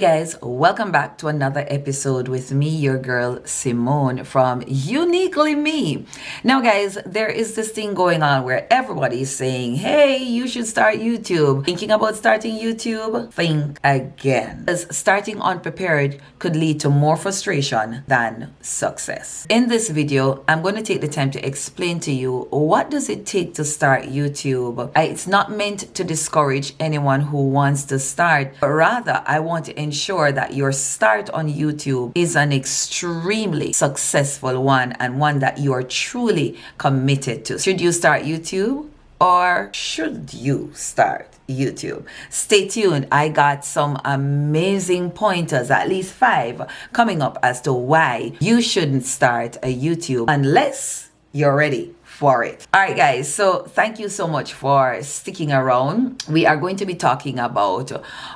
guys, welcome back to another episode with me, your girl Simone from Uniquely Me. Now guys, there is this thing going on where everybody is saying, hey, you should start YouTube. Thinking about starting YouTube? Think again. As starting unprepared could lead to more frustration than success. In this video, I'm going to take the time to explain to you what does it take to start YouTube. It's not meant to discourage anyone who wants to start, but rather I want to ensure that your start on YouTube is an extremely successful one and one that you are truly committed to. Should you start YouTube or should you start YouTube? Stay tuned. I got some amazing pointers, at least 5, coming up as to why you shouldn't start a YouTube unless you're ready for it. All right, guys. So thank you so much for sticking around. We are going to be talking about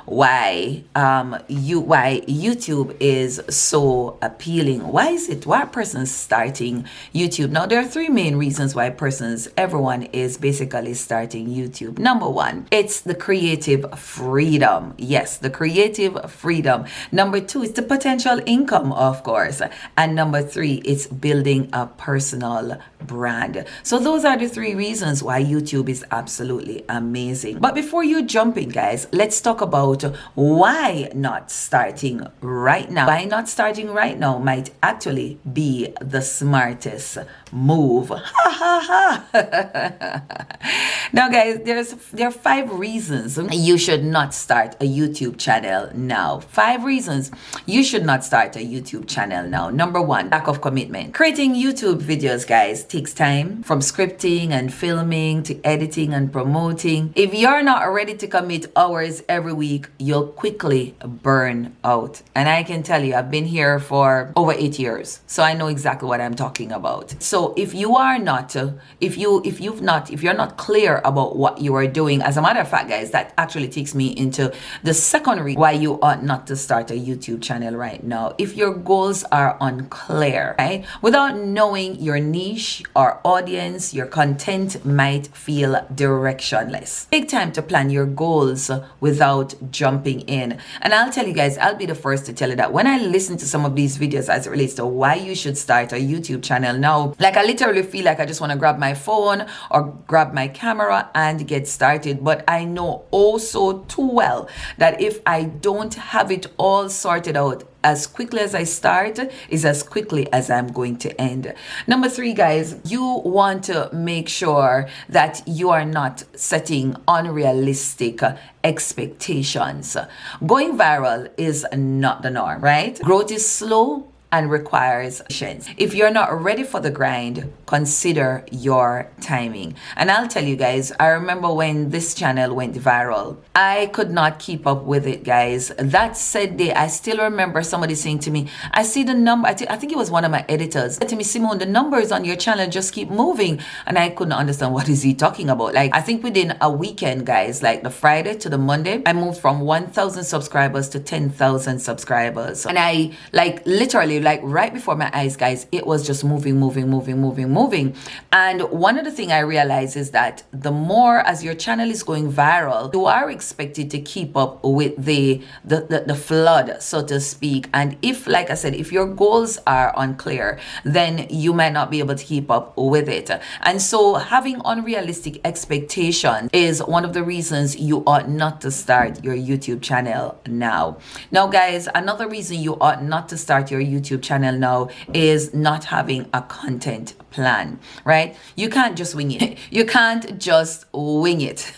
why YouTube is so appealing. Why are persons starting YouTube? Now, there are 3 main reasons why everyone is basically starting YouTube. Number 1, it's the creative freedom. Yes, the creative freedom. Number 2, it's the potential income, of course. And number 3, it's building a personal brand. So those are the 3 reasons why YouTube is absolutely amazing. But before you jump in, guys, let's talk about why not starting right now. Why not starting right now might actually be the smartest move. Now, guys, there are 5 reasons you should not start a YouTube channel now. 5 reasons you should not start a YouTube channel now. Number 1, lack of commitment. Creating YouTube videos, guys, takes time, from scripting and filming to editing and promoting. If you're not ready to commit hours every week, you'll quickly burn out. And I can tell you, I've been here for over 8 years, so I know exactly what I'm talking about. So if you are not, if you're not clear about what you are doing, as a matter of fact, guys, that actually takes me into the second reason why you ought not to start a YouTube channel right now. If your goals are unclear, right? Without knowing your niche or audience, your content might feel directionless. Take time to plan your goals without jumping in. And I'll tell you guys, I'll be the first to tell you that when I listen to some of these videos as it relates to why you should start a YouTube channel now, like I literally feel like I just want to grab my phone or grab my camera and get started. But I know also too well that if I don't have it all sorted out, as quickly as I start is as quickly as I'm going to end. Number 3, guys, you want to make sure that you are not setting unrealistic expectations. Going viral is not the norm, right? Growth is slow and requires patience. If you're not ready for the grind, consider your timing. And I'll tell you guys, I remember when this channel went viral, I could not keep up with it, guys. That said day, I still remember somebody saying to me, I see the number, I think it was one of my editors, said to me, Simone, the numbers on your channel just keep moving. And I couldn't understand what is he talking about. Like, I think within a weekend, guys, like the Friday to the Monday, I moved from 1,000 subscribers to 10,000 subscribers. And I literally, right before my eyes, guys, it was just moving. And one of the things I realized is that the more as your channel is going viral, you are expected to keep up with the flood, so to speak. And if, like I said, if your goals are unclear, then you might not be able to keep up with it. And so having unrealistic expectations is one of the reasons you ought not to start your YouTube channel now. Now, guys, another reason you ought not to start your YouTube channel now is not having a content plan, right? You can't just wing it. You can't just wing it.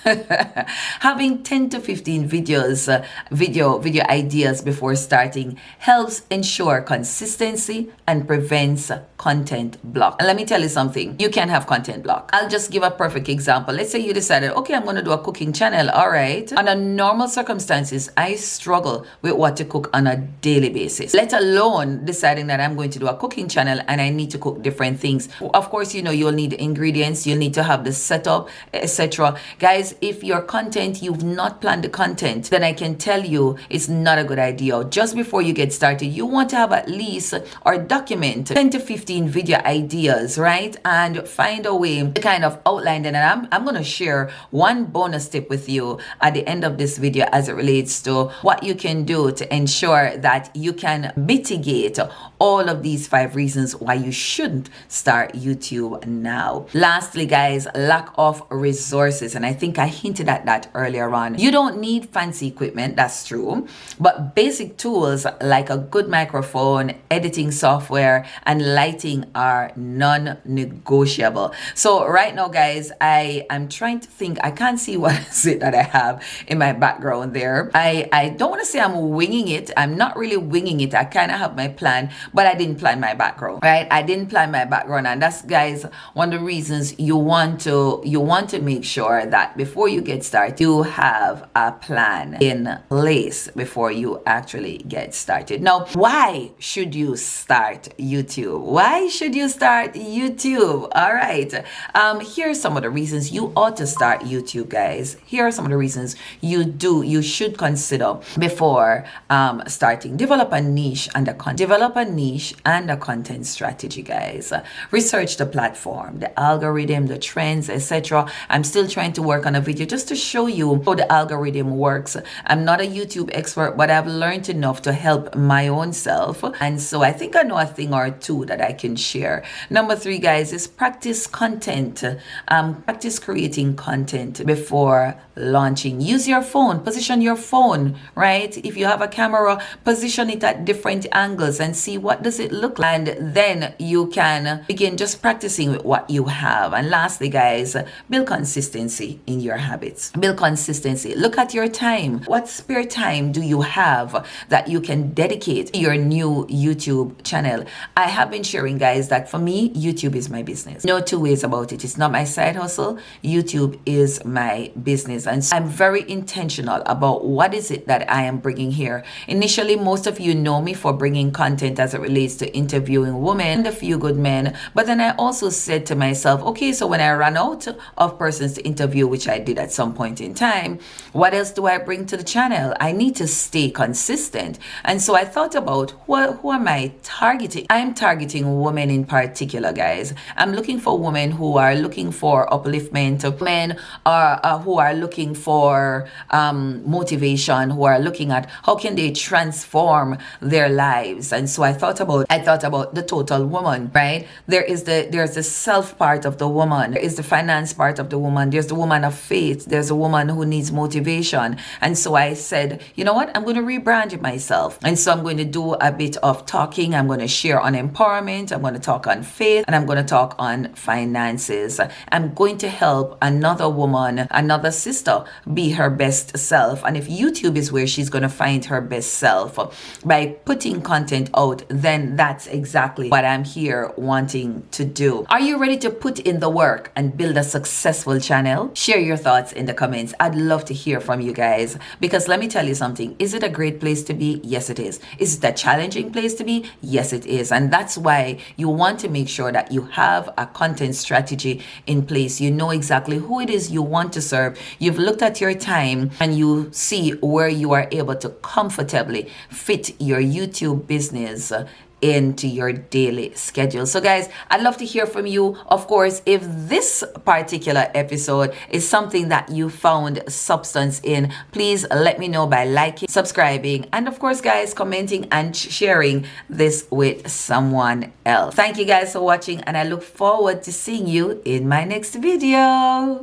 Having 10 to 15 video ideas before starting helps ensure consistency and prevents content block. And let me tell you something, you can have content block. I'll just give a perfect example. Let's say you decided, okay, I'm going to do a cooking channel. All right. Under normal circumstances, I struggle with what to cook on a daily basis, let alone decide deciding that I'm going to do a cooking channel and I need to cook different things. Of course, you know, you'll need the ingredients, you'll need to have the setup, etc. Guys, if your content, you've not planned the content, then I can tell you it's not a good idea. Just before you get started, you want to have at least or document 10 to 15 video ideas, right? And find a way to kind of outline them. And I'm going to share one bonus tip with you at the end of this video as it relates to what you can do to ensure that you can mitigate all of these 5 reasons why you shouldn't start YouTube now. Lastly, guys, lack of resources. And I think I hinted at that earlier on. You don't need fancy equipment, that's true. But basic tools like a good microphone, editing software, and lighting are non-negotiable. So right now, guys, I am trying to think. I can't see what is it that I have in my background there. I don't want to say I'm winging it. I'm not really winging it. I kind of have my plan, but I didn't plan my background, right? I didn't plan my background, and that's, guys, one of the reasons you want to make sure that before you get started, you have a plan in place before you actually get started. Now, why should you start YouTube? Why should you start YouTube? All right. Here are some of the reasons you ought to start YouTube, guys. Here are some of the reasons you should consider before starting. Develop a niche and a content strategy, guys. Research the platform, the algorithm, the trends, etc. I'm still trying to work on a video just to show you how the algorithm works. I'm not a YouTube expert, but I've learned enough to help my own self, and so I think I know a thing or two that I can share. Number 3, guys, is practice content. Practice creating content before launching. Use your phone, position your phone, right? If you have a camera, position it at different angles and see what does it look like, and then you can begin just practicing with what you have. And lastly, guys, build consistency in your habits. Build consistency. Look at your time. What spare time do you have that you can dedicate to your new YouTube channel? I have been sharing, guys, that for me, YouTube is my business. No two ways about it. It's not my side hustle. YouTube is my business. And so I'm very intentional about what is it that I am bringing here. Initially, most of you know me for bringing content as it relates to interviewing women and a few good men. But then I also said to myself, okay, so when I run out of persons to interview, which I did at some point in time, what else do I bring to the channel? I need to stay consistent. And so I thought about who am I targeting? I'm targeting women in particular, guys. I'm looking for women who are looking for upliftment, men who are looking for motivation, who are looking at how can they transform their lives. And so I thought about the total woman, right? There's the self part of the woman, there is the finance part of the woman, there's the woman of faith, there's a woman who needs motivation. And so I said, you know what, I'm going to rebrand it myself. And so I'm going to do a bit of talking. I'm going to share on empowerment, I'm going to talk on faith, and I'm going to talk on finances. I'm going to help another woman, another sister, be her best self. And if YouTube is where she's going to find her best self by putting content out, then that's exactly what I'm here wanting to do. Are you ready to put in the work and build a successful channel? Share your thoughts in the comments. I'd love to hear from you guys, because let me tell you something. Is it a great place to be? Yes, it is. Is it a challenging place to be? Yes, it is. And that's why you want to make sure that you have a content strategy in place. You know exactly who it is you want to serve. You've looked at your time and you see where you are able to comfortably fit your YouTube business into your daily schedule. So guys, I'd love to hear from you. Of course, if this particular episode is something that you found substance in, please let me know by liking, subscribing, and of course, guys, commenting and sharing this with someone else. Thank you guys for watching, and I look forward to seeing you in my next video.